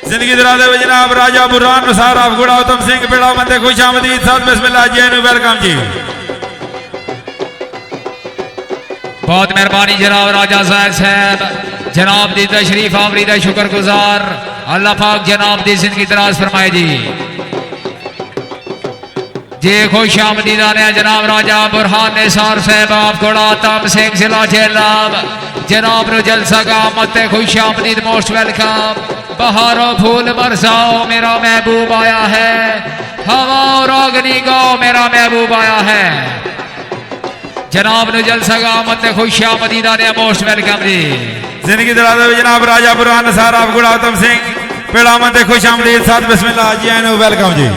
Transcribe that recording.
जिंदगी दराजे में जनाब राजा बुरहान नसार अफगुड़ा उत्तम सिंह बेड़ा मंदे खुश आमदीद साथ बिस्मिल्लाह जी वेलकम जी। बहुत मेहरबानी जनाब राजा साहब जनाब दी तशरीफ आवरी दा शुक्रगुजार अल्लाह पाक जनाब दी जिंदगी दराज फरमाए जी खुश आमदीद आने जनाब राजा बुरहान निसार साहब अफगुड़ा उत्तम सिंह जिला जेलाब जनाब नो जलसा का मत खुश आमदीद मोस्ट वेलकम। बहारों फूल बरसाओ मेरा महबूब आया है, हवा और अग्नि गाओ मेरा महबूब आया है। जनाब ने जलसा का मत खुश आमदीदा ने मोस्ट वेलकम जी। जिंदगी दराजे में जनाब राजा बुरहान नसार अफगुड़ा उत्तम सिंह बेड़ा मंदे खुश आमदीद साथ बिस्मिल्लाह जी वेलकम जी।